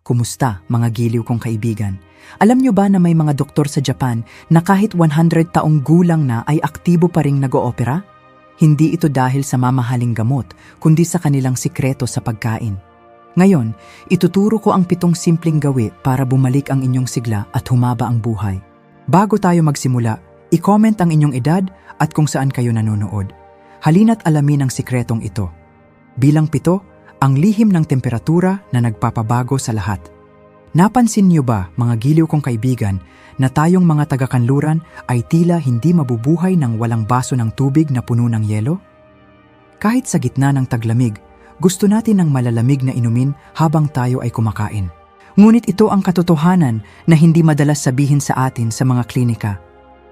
Kumusta, mga giliw kong kaibigan? Alam nyo ba na may mga doktor sa Japan na kahit 100 taong gulang na ay aktibo pa ring nag-oopera? Hindi ito dahil sa mamahaling gamot, kundi sa kanilang sikreto sa pagkain. Ngayon, ituturo ko ang 7 simpleng gawi para bumalik ang inyong sigla at humaba ang buhay. Bago tayo magsimula, i-comment ang inyong edad at kung saan kayo nanonood. Halina't alamin ang sikretong ito. Bilang 7, ang lihim ng temperatura na nagpapabago sa lahat. Napansin niyo ba, mga giliw kong kaibigan, na tayong mga taga-kanluran ay tila hindi mabubuhay ng walang baso ng tubig na puno ng yelo? Kahit sa gitna ng taglamig, gusto natin ng malalamig na inumin habang tayo ay kumakain. Ngunit ito ang katotohanan na hindi madalas sabihin sa atin sa mga klinika.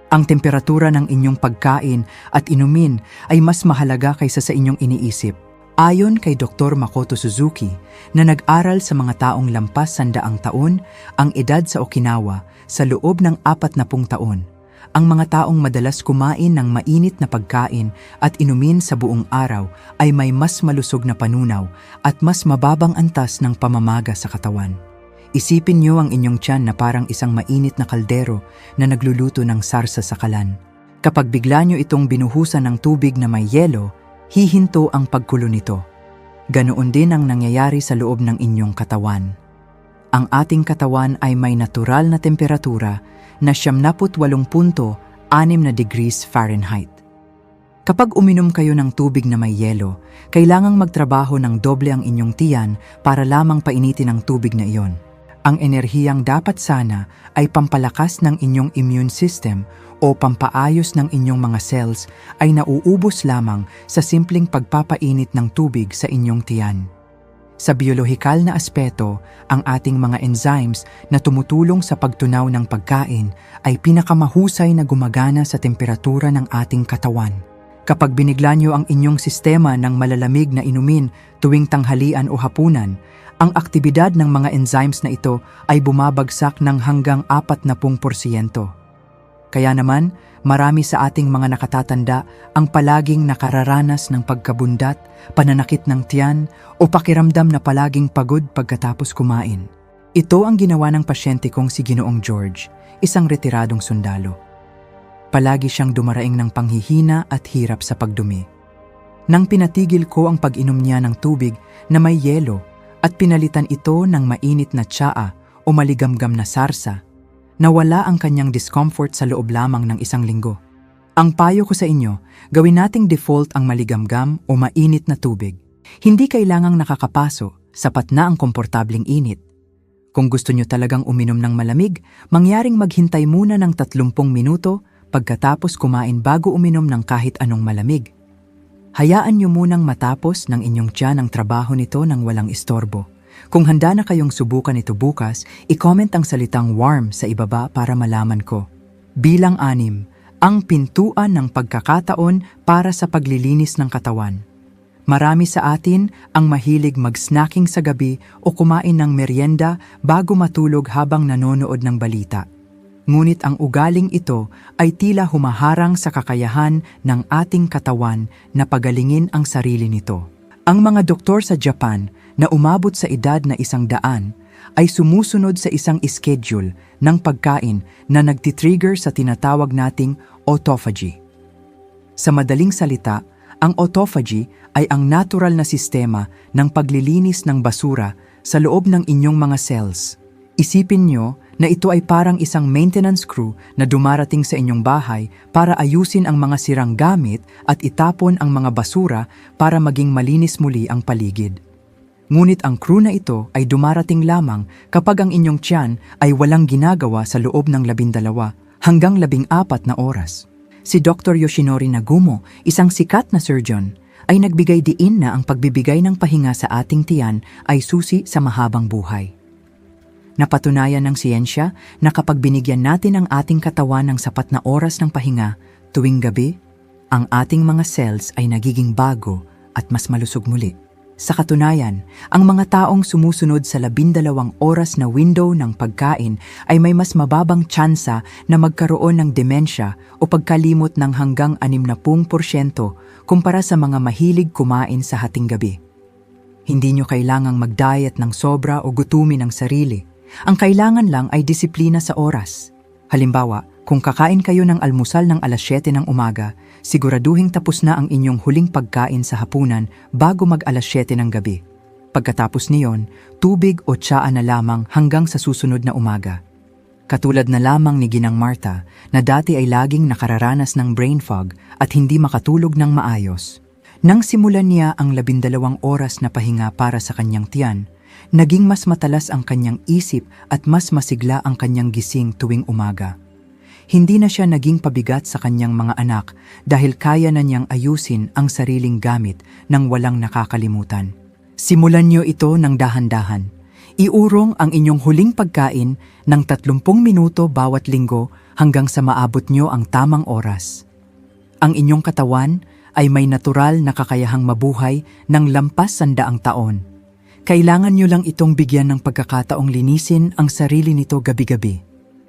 Ang temperatura ng inyong pagkain at inumin ay mas mahalaga kaysa sa inyong iniisip. Ayon kay Dr. Makoto Suzuki na nag-aral sa mga taong lampas 100 taon ang edad sa Okinawa sa loob ng 40 taon, ang mga taong madalas kumain ng mainit na pagkain at inumin sa buong araw ay may mas malusog na panunaw at mas mababang antas ng pamamaga sa katawan. Isipin niyo ang inyong tiyan na parang isang mainit na kaldero na nagluluto ng sarsa sa kalan. Kapag bigla niyo itong binuhusan ng tubig na may yelo, hihinto ang pagkulo nito. Ganoon din ang nangyayari sa loob ng inyong katawan. Ang ating katawan ay may natural na temperatura na 78.6 na degrees Fahrenheit. Kapag uminom kayo ng tubig na may yelo, kailangang magtrabaho ng doble ang inyong tiyan para lamang painitin ang tubig na iyon. Ang enerhiyang dapat sana ay pampalakas ng inyong immune system o pampaayos ng inyong mga cells ay nauubos lamang sa simpleng pagpapainit ng tubig sa inyong tiyan. Sa biolohikal na aspeto, ang ating mga enzymes na tumutulong sa pagtunaw ng pagkain ay pinakamahusay na gumagana sa temperatura ng ating katawan. Kapag binigla niyo ang inyong sistema ng malalamig na inumin tuwing tanghalian o hapunan, ang aktibidad ng mga enzymes na ito ay bumabagsak ng hanggang 40%. Kaya naman, marami sa ating mga nakatatanda ang palaging nakararanas ng pagkabundat, pananakit ng tiyan o pakiramdam na palaging pagod pagkatapos kumain. Ito ang ginawa ng pasyente kong si Ginoong George, isang retiradong sundalo. Palagi siyang dumaraing ng panghihina at hirap sa pagdumi. Nang pinatigil ko ang pag-inom niya ng tubig na may yelo at pinalitan ito ng mainit na tsaa o maligamgam na sarsa, nawala ang kanyang discomfort sa loob lamang ng 1 linggo. Ang payo ko sa inyo, gawin nating default ang maligamgam o mainit na tubig. Hindi kailangang nakakapaso, sapat na ang komportabling init. Kung gusto nyo talagang uminom ng malamig, mangyaring maghintay muna ng 30 minuto pagkatapos kumain bago uminom ng kahit anong malamig. Hayaan nyo munang matapos ng inyong tiyan ang trabaho nito ng walang istorbo. Kung handa na kayong subukan ito bukas, i-comment ang salitang warm sa ibaba para malaman ko. Bilang 6, ang pintuan ng pagkakataon para sa paglilinis ng katawan. Marami sa atin ang mahilig mag-snacking sa gabi o kumain ng merienda bago matulog habang nanonood ng balita. Ngunit ang ugaling ito ay tila humaharang sa kakayahan ng ating katawan na pagalingin ang sarili nito. Ang mga doktor sa Japan na umabot sa edad na 100 ay sumusunod sa isang schedule ng pagkain na nagtitrigger sa tinatawag nating autophagy. Sa madaling salita, ang autophagy ay ang natural na sistema ng paglilinis ng basura sa loob ng inyong mga cells. Isipin nyo na ito ay parang isang maintenance crew na dumarating sa inyong bahay para ayusin ang mga sirang gamit at itapon ang mga basura para maging malinis muli ang paligid. Ngunit ang crew na ito ay dumarating lamang kapag ang inyong tiyan ay walang ginagawa sa loob ng 12 hanggang 14 na oras. Si Dr. Yoshinori Nagumo, isang sikat na surgeon, ay nagbigay diin na ang pagbibigay ng pahinga sa ating tiyan ay susi sa mahabang buhay. Napatunayan ng siyensya na kapag binigyan natin ang ating katawan ng sapat na oras ng pahinga tuwing gabi, ang ating mga cells ay nagiging bago at mas malusog muli. Sa katunayan, ang mga taong sumusunod sa 12 oras na window ng pagkain ay may mas mababang tsansa na magkaroon ng demensya o pagkalimot ng hanggang 60% kumpara sa mga mahilig kumain sa hating gabi. Hindi nyo kailangang mag-diet ng sobra o gutumin ang sarili. Ang kailangan lang ay disiplina sa oras. Halimbawa, kung kakain kayo ng almusal ng alas 7 ng umaga, siguraduhing tapos na ang inyong huling pagkain sa hapunan bago mag alas 7 ng gabi. Pagkatapos niyon, tubig o tsaa na lamang hanggang sa susunod na umaga. Katulad na lamang ni Ginang Martha na dati ay laging nakararanas ng brain fog at hindi makatulog ng maayos. Nang simulan niya ang 12 oras na pahinga para sa kanyang tiyan, naging mas matalas ang kanyang isip at mas masigla ang kanyang gising tuwing umaga. Hindi na siya naging pabigat sa kanyang mga anak dahil kaya na niyang ayusin ang sariling gamit nang walang nakakalimutan. Simulan niyo ito ng dahan-dahan. Iurong ang inyong huling pagkain ng 30 minuto bawat linggo hanggang sa maabot niyo ang tamang oras. Ang inyong katawan ay may natural na kakayahang mabuhay ng lampas 100 taon. Kailangan niyo lang itong bigyan ng pagkakataong linisin ang sarili nito gabi-gabi.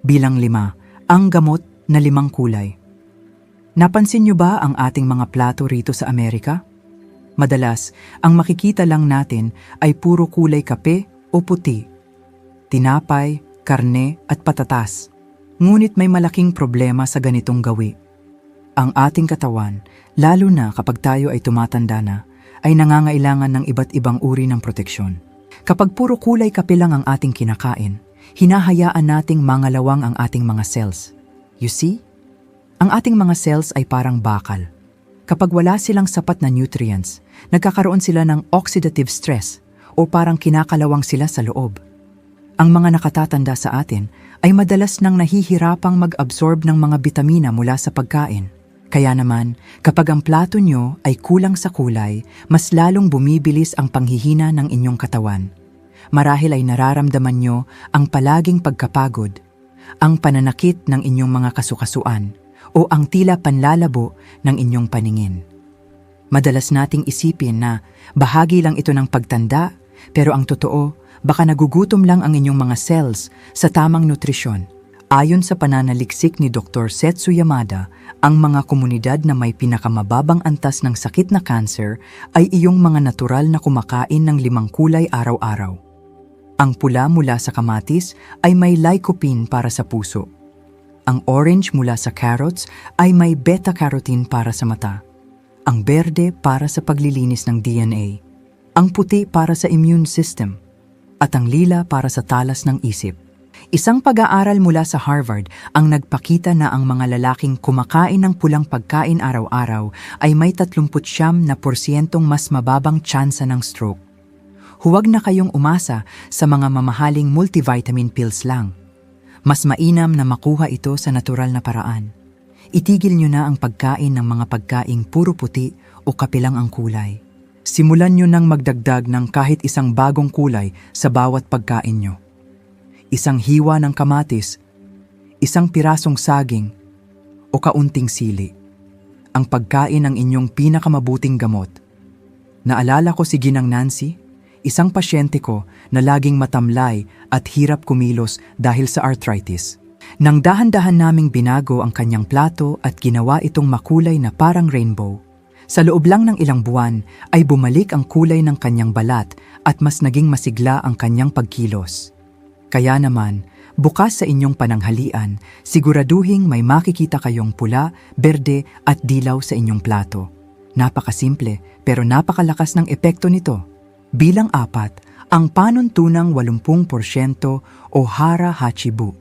Bilang 5, ang gamot na 5 kulay. Napansin niyo ba ang ating mga plato rito sa Amerika? Madalas, ang makikita lang natin ay puro kulay kape o puti, tinapay, karne at patatas. Ngunit may malaking problema sa ganitong gawi. Ang ating katawan, lalo na kapag tayo ay tumatanda na, ay nangangailangan ng iba't ibang uri ng proteksyon. Kapag puro kulay kape lang ang ating kinakain, hinahayaan nating mangalawang ang ating mga cells. You see? Ang ating mga cells ay parang bakal. Kapag wala silang sapat na nutrients, nagkakaroon sila ng oxidative stress o parang kinakalawang sila sa loob. Ang mga nakatatanda sa atin ay madalas nang nahihirapang mag-absorb ng mga bitamina mula sa pagkain. Kaya naman, kapag ang plato nyo ay kulang sa kulay, mas lalong bumibilis ang panghihina ng inyong katawan. Marahil ay nararamdaman nyo ang palaging pagkapagod, ang pananakit ng inyong mga kasukasuan, o ang tila panlalabo ng inyong paningin. Madalas nating isipin na bahagi lang ito ng pagtanda, pero ang totoo, baka nagugutom lang ang inyong mga cells sa tamang nutrisyon. Ayon sa pananaliksik ni Dr. Setsu Yamada, ang mga komunidad na may pinakamababang antas ng sakit na cancer ay iyong mga natural na kumakain ng 5 kulay araw-araw. Ang pula mula sa kamatis ay may lycopene para sa puso. Ang orange mula sa carrots ay may beta-carotene para sa mata. Ang berde para sa paglilinis ng DNA. Ang puti para sa immune system. At ang lila para sa talas ng isip. Isang pag-aaral mula sa Harvard ang nagpakita na ang mga lalaking kumakain ng pulang pagkain araw-araw ay may 39% mas mababang tsansa ng stroke. Huwag na kayong umasa sa mga mamahaling multivitamin pills lang. Mas mainam na makuha ito sa natural na paraan. Itigil nyo na ang pagkain ng mga pagkaing puro puti o kapilang ang kulay. Simulan nyo nang magdagdag ng kahit isang bagong kulay sa bawat pagkain nyo. Isang hiwa ng kamatis, isang pirasong saging, o kaunting sili. Ang pagkain ng inyong pinakamabuting gamot. Naalala ko si Ginang Nancy, isang pasyente ko na laging matamlay at hirap kumilos dahil sa arthritis. Nang dahan-dahan naming binago ang kanyang plato at ginawa itong makulay na parang rainbow, sa loob lang ng ilang buwan ay bumalik ang kulay ng kanyang balat at mas naging masigla ang kanyang pagkilos. Kaya naman, bukas sa inyong pananghalian, siguraduhing may makikita kayong pula, berde at dilaw sa inyong plato. Napakasimple pero napakalakas ng epekto nito. Bilang 4, ang panuntunang 80% o hara hachibu.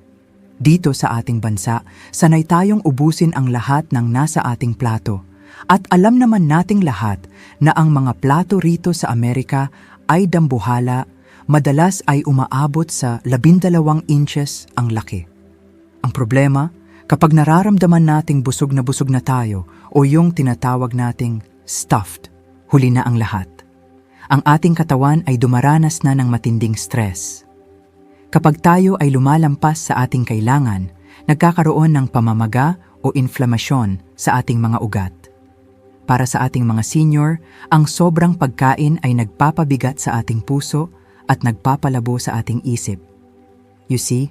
Dito sa ating bansa, sanay tayong ubusin ang lahat ng nasa ating plato. At alam naman nating lahat na ang mga plato rito sa Amerika ay dambuhala, madalas ay umaabot sa 12 inches ang laki. Ang problema, kapag nararamdaman nating busog na tayo o yung tinatawag nating stuffed, huli na ang lahat. Ang ating katawan ay dumaranas na ng matinding stress. Kapag tayo ay lumalampas sa ating kailangan, nagkakaroon ng pamamaga o inflamasyon sa ating mga ugat. Para sa ating mga senior, ang sobrang pagkain ay nagpapabigat sa ating puso at nagpapalabo sa ating isip. You see,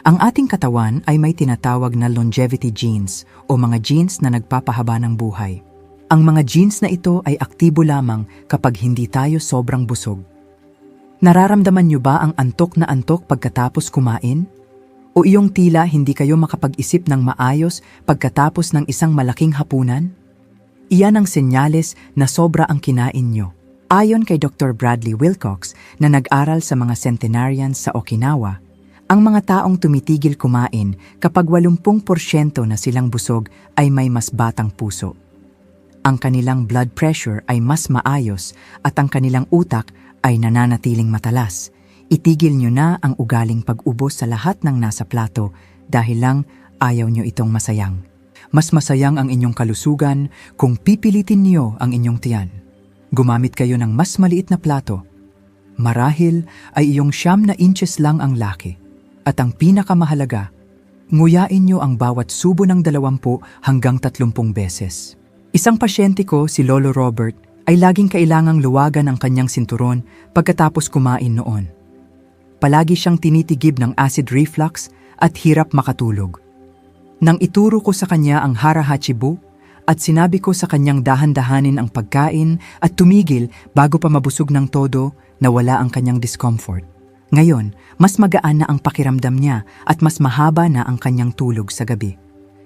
ang ating katawan ay may tinatawag na longevity genes o mga genes na nagpapahaba ng buhay. Ang mga genes na ito ay aktibo lamang kapag hindi tayo sobrang busog. Nararamdaman niyo ba ang antok na antok pagkatapos kumain? O iyong tila hindi kayo makapag-isip ng maayos pagkatapos ng isang malaking hapunan? Iyan ang senyales na sobra ang kinain nyo. Ayon kay Dr. Bradley Wilcox na nag-aral sa mga centenarians sa Okinawa, ang mga taong tumitigil kumain kapag 80% na silang busog ay may mas batang puso. Ang kanilang blood pressure ay mas maayos at ang kanilang utak ay nananatiling matalas. Itigil nyo na ang ugaling pag-ubos sa lahat ng nasa plato dahil lang ayaw nyo itong masayang. Mas masayang ang inyong kalusugan kung pipilitin niyo ang inyong tiyan. Gumamit kayo ng mas maliit na plato. Marahil ay iyong 9 inches lang ang laki. At ang pinakamahalaga, nguyain niyo ang bawat subo ng 20 hanggang 30 beses. Isang pasyente ko, si Lolo Robert, ay laging kailangang luwagan ang kanyang sinturon pagkatapos kumain noon. Palagi siyang tinitigib ng acid reflux at hirap makatulog. Nang ituro ko sa kanya ang Hara Hachibu at sinabi ko sa kanyang dahan-dahanin ang pagkain at tumigil bago pa mabusog ng todo, nawala ang kanyang discomfort. Ngayon, mas magaan na ang pakiramdam niya at mas mahaba na ang kanyang tulog sa gabi.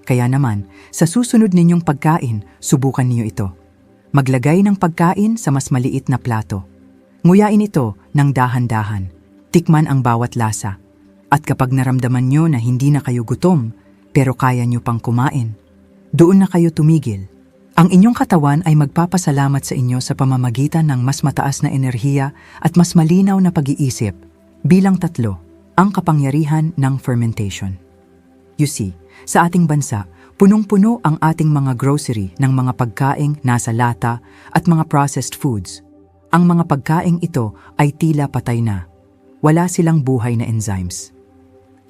Kaya naman, sa susunod ninyong pagkain, subukan niyo ito. Maglagay ng pagkain sa mas maliit na plato. Nguyain ito ng dahan-dahan. Tikman ang bawat lasa. At kapag naramdaman nyo na hindi na kayo gutom, pero kaya nyo pang kumain, doon na kayo tumigil. Ang inyong katawan ay magpapasalamat sa inyo sa pamamagitan ng mas mataas na enerhiya at mas malinaw na pag-iisip. Bilang 3, ang kapangyarihan ng fermentation. You see, sa ating bansa, punong-puno ang ating mga grocery ng mga pagkaing nasa lata at mga processed foods. Ang mga pagkaing ito ay tila patay na. Wala silang buhay na enzymes.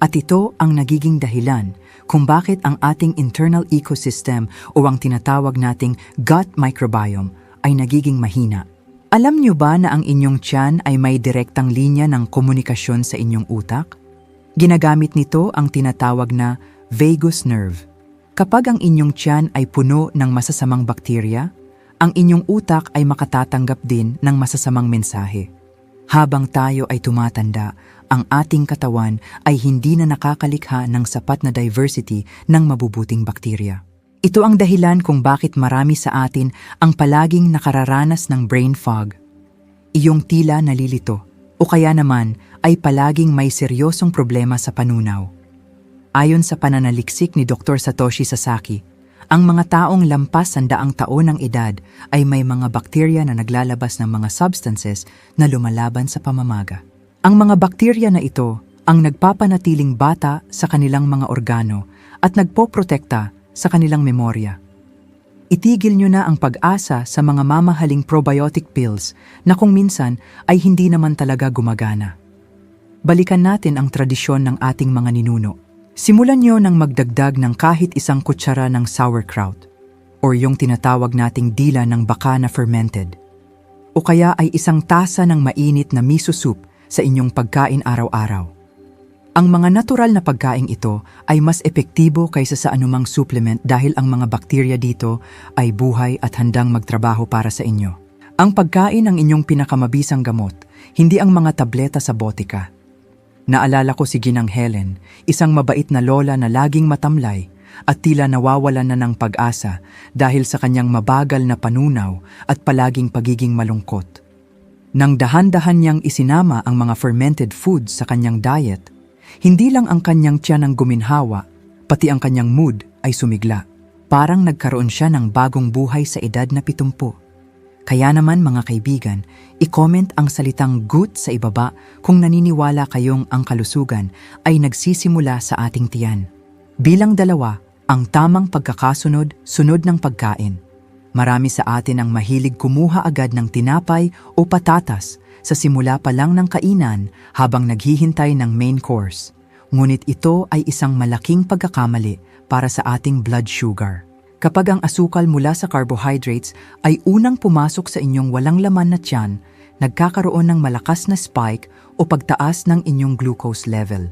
At ito ang nagiging dahilan kung bakit ang ating internal ecosystem o ang tinatawag nating gut microbiome ay nagiging mahina. Alam niyo ba na ang inyong tiyan ay may direktang linya ng komunikasyon sa inyong utak? Ginagamit nito ang tinatawag na vagus nerve. Kapag ang inyong tiyan ay puno ng masasamang bakterya, ang inyong utak ay makatatanggap din ng masasamang mensahe. Habang tayo ay tumatanda, ang ating katawan ay hindi na nakakalikha ng sapat na diversity ng mabubuting bakterya. Ito ang dahilan kung bakit marami sa atin ang palaging nakararanas ng brain fog. Iyong tila nalilito, o kaya naman ay palaging may seryosong problema sa panunaw. Ayon sa pananaliksik ni Dr. Satoshi Sasaki, ang mga taong lampas 100 taon ng edad ay may mga bakterya na naglalabas ng mga substances na lumalaban sa pamamaga. Ang mga bakterya na ito ang nagpapanatiling bata sa kanilang mga organo at nagpoprotekta sa kanilang memorya. Itigil nyo na ang pag-asa sa mga mamahaling probiotic pills na kung minsan ay hindi naman talaga gumagana. Balikan natin ang tradisyon ng ating mga ninuno. Simulan nyo nang magdagdag ng kahit 1 kutsara ng sauerkraut o yung tinatawag nating dila ng baka na fermented. O kaya ay 1 tasa ng mainit na miso soup sa inyong pagkain araw-araw. Ang mga natural na pagkain ito ay mas epektibo kaysa sa anumang supplement dahil ang mga bakterya dito ay buhay at handang magtrabaho para sa inyo. Ang pagkain ang inyong pinakamabisang gamot, hindi ang mga tableta sa botika. Naalala ko si Ginang Helen, isang mabait na lola na laging matamlay at tila nawawalan na ng pag-asa dahil sa kanyang mabagal na panunaw at palaging pagiging malungkot. Nang dahan-dahan niyang isinama ang mga fermented foods sa kanyang diet, hindi lang ang kanyang tiyan ang guminhawa, pati ang kanyang mood ay sumigla. Parang nagkaroon siya ng bagong buhay sa edad na 70. Kaya naman mga kaibigan, i-comment ang salitang gut sa ibaba kung naniniwala kayong ang kalusugan ay nagsisimula sa ating tiyan. Bilang 2, ang tamang pagkakasunod-sunod ng pagkain. Marami sa atin ang mahilig kumuha agad ng tinapay o patatas sa simula pa lang ng kainan habang naghihintay ng main course. Ngunit ito ay isang malaking pagkakamali para sa ating blood sugar. Kapag ang asukal mula sa carbohydrates ay unang pumasok sa inyong walang laman na tiyan, nagkakaroon ng malakas na spike o pagtaas ng inyong glucose level.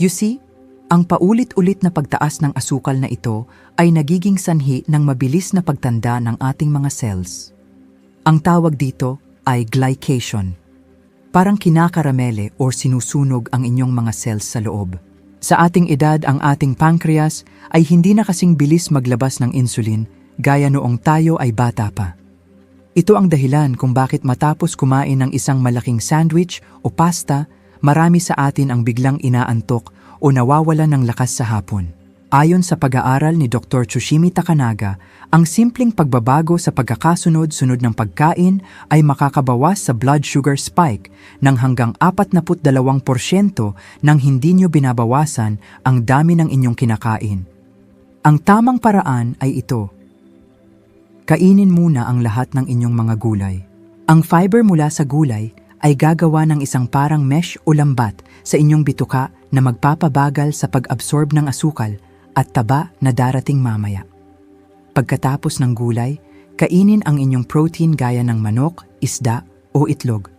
You see, Ang paulit-ulit na pagtaas ng asukal na ito ay nagiging sanhi ng mabilis na pagtanda ng ating mga cells. Ang tawag dito ay glycation. Parang kinakaramele o sinusunog ang inyong mga cells sa loob. Sa ating edad, ang ating pancreas ay hindi na kasing bilis maglabas ng insulin gaya noong tayo ay bata pa. Ito ang dahilan kung bakit matapos kumain ng isang malaking sandwich o pasta, marami sa atin ang biglang inaantok o nawawala ng lakas sa hapon. Ayon sa pag-aaral ni Dr. Tsushimi Takanaga, ang simpleng pagbabago sa pagkakasunod-sunod ng pagkain ay makakabawas sa blood sugar spike ng hanggang 42% nang hindi nyo binabawasan ang dami ng inyong kinakain. Ang tamang paraan ay ito. Kainin muna ang lahat ng inyong mga gulay. Ang fiber mula sa gulay ay gagawa ng isang parang mesh o lambat sa inyong bituka na magpapabagal sa pag-absorb ng asukal at taba na darating mamaya. Pagkatapos ng gulay, kainin ang inyong protein gaya ng manok, isda o itlog.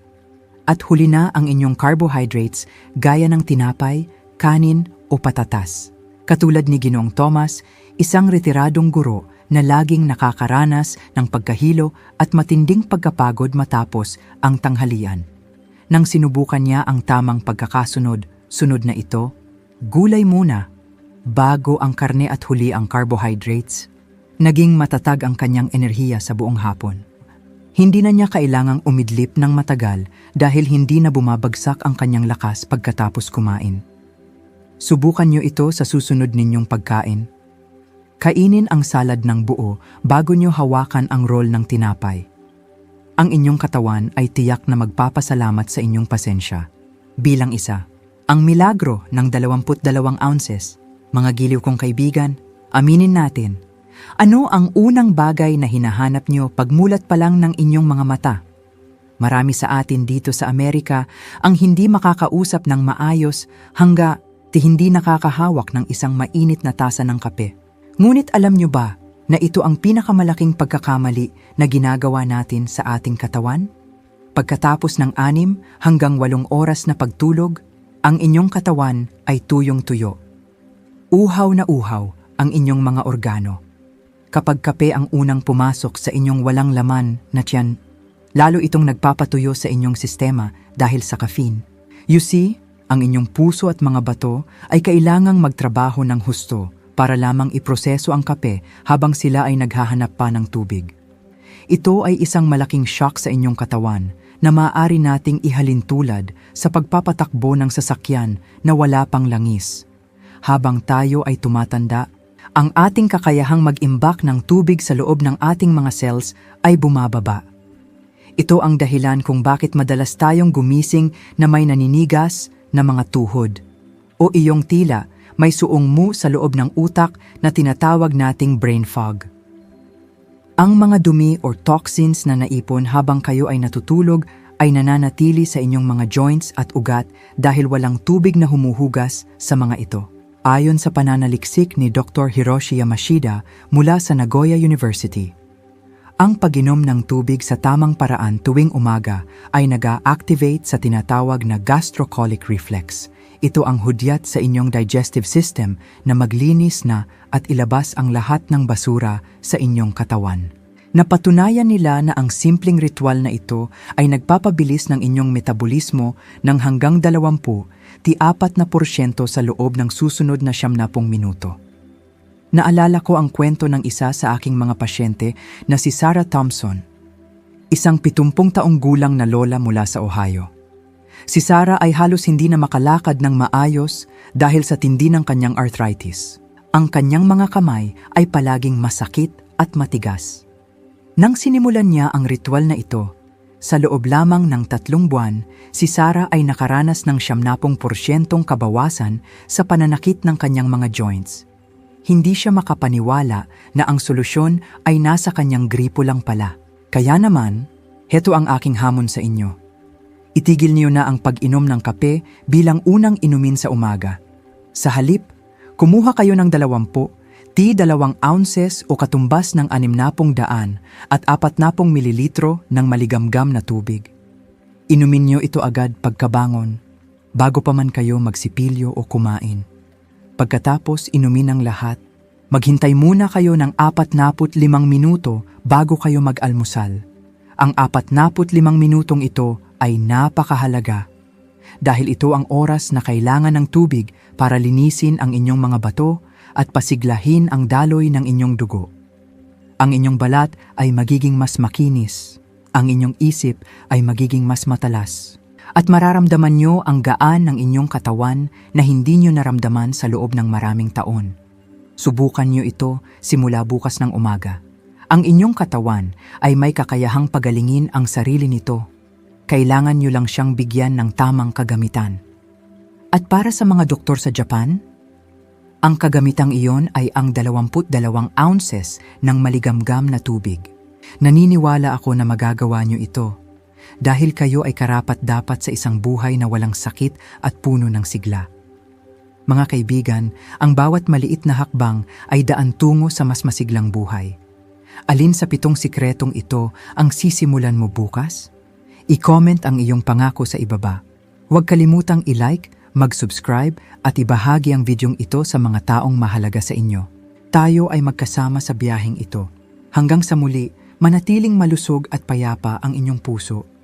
At huli na ang inyong carbohydrates gaya ng tinapay, kanin o patatas. Katulad ni Ginoong Thomas, isang retiradong guro na laging nakakaranas ng pagkahilo at matinding pagkapagod matapos ang tanghalian. Nang sinubukan niya ang tamang pagkakasunod na ito, gulay muna, bago ang karne at huli ang carbohydrates, naging matatag ang kanyang enerhiya sa buong hapon. Hindi na niya kailangang umidlip ng matagal dahil hindi na bumabagsak ang kanyang lakas pagkatapos kumain. Subukan niyo ito sa susunod ninyong pagkain. Kainin ang salad ng buo bago niyo hawakan ang roll ng tinapay. Ang inyong katawan ay tiyak na magpapasalamat sa inyong pasensya. Bilang isa, ang milagro ng 22 ounces. Mga giliw kong kaibigan, aminin natin, ano ang unang bagay na hinahanap niyo pagmulat pa lang ng inyong mga mata? Marami sa atin dito sa Amerika ang hindi makakausap ng maayos hangga hindi nakakahawak ng isang mainit na tasa ng kape. Ngunit alam niyo ba na ito ang pinakamalaking pagkakamali na ginagawa natin sa ating katawan? Pagkatapos ng 6 hanggang 8 oras na pagtulog, ang inyong katawan ay tuyong-tuyo. Uhaw na uhaw ang inyong mga organo. Kapag kape ang unang pumasok sa inyong walang laman na tiyan, lalo itong nagpapatuyo sa inyong sistema dahil sa caffeine. You see, ang inyong puso at mga bato ay kailangang magtrabaho ng husto para lamang iproseso ang kape habang sila ay naghahanap pa ng tubig. Ito ay isang malaking shock sa inyong katawan na maaari nating ihalintulad sa pagpapatakbo ng sasakyan na wala pang langis. Habang tayo ay tumatanda, ang ating kakayahang mag-imbak ng tubig sa loob ng ating mga cells ay bumababa. Ito ang dahilan kung bakit madalas tayong gumising na may naninigas na mga tuhod o iyong tila may suong mu sa loob ng utak na tinatawag nating brain fog. Ang mga dumi o toxins na naipon habang kayo ay natutulog ay nananatili sa inyong mga joints at ugat dahil walang tubig na humuhugas sa mga ito. Ayon sa pananaliksik ni Dr. Hiroshi Yamashita mula sa Nagoya University, ang pag-inom ng tubig sa tamang paraan tuwing umaga ay nag-a-activate sa tinatawag na gastrocolic reflex. Ito ang hudyat sa inyong digestive system na maglinis na at ilabas ang lahat ng basura sa inyong katawan. Napatunayan nila na ang simpleng ritual na ito ay nagpapabilis ng inyong metabolismo ng hanggang 20-40% sa loob ng susunod na 90 minuto. Naalala ko ang kwento ng isa sa aking mga pasyente na si Sarah Thompson, isang 70 taong gulang na lola mula sa Ohio. Si Sarah ay halos hindi na makalakad ng maayos dahil sa tindi ng kanyang arthritis. Ang kanyang mga kamay ay palaging masakit at matigas. Nang sinimulan niya ang ritual na ito, sa loob lamang ng 3 buwan, si Sarah ay nakaranas ng 70% kabawasan sa pananakit ng kanyang mga joints. Hindi siya makapaniwala na ang solusyon ay nasa kanyang gripo lang pala. Kaya naman, heto ang aking hamon sa inyo. Itigil niyo na ang pag-inom ng kape bilang unang inumin sa umaga. Sa halip, kumuha kayo ng 2 ounces o katumbas ng 600 at 40 mililitro ng maligamgam na tubig. Inumin niyo ito agad pagkabangon, bago pa man kayo magsipilyo o kumain. Pagkatapos inumin ang lahat, maghintay muna kayo ng 45 minuto bago kayo mag-almusal. Ang 45 minutong ito ay napakahalaga dahil ito ang oras na kailangan ng tubig para linisin ang inyong mga bato at pasiglahin ang daloy ng inyong dugo. Ang inyong balat ay magiging mas makinis, ang inyong isip ay magiging mas matalas, at mararamdaman nyo ang gaan ng inyong katawan na hindi nyo naramdaman sa loob ng maraming taon. Subukan nyo ito simula bukas ng umaga. Ang inyong katawan ay may kakayahang pagalingin ang sarili nito. Kailangan nyo lang siyang bigyan ng tamang kagamitan. At para sa mga doktor sa Japan, ang kagamitang iyon ay ang 22 ounces ng maligamgam na tubig. Naniniwala ako na magagawa nyo ito dahil kayo ay karapat-dapat sa isang buhay na walang sakit at puno ng sigla. Mga kaibigan, ang bawat maliit na hakbang ay daan tungo sa mas masiglang buhay. Alin sa 7 sikretong ito ang sisimulan mo bukas? I-comment ang iyong pangako sa ibaba. Huwag kalimutang i-like, mag-subscribe at ibahagi ang videong ito sa mga taong mahalaga sa inyo. Tayo ay magkasama sa biyaheng ito. Hanggang sa muli, manatiling malusog at payapa ang inyong puso.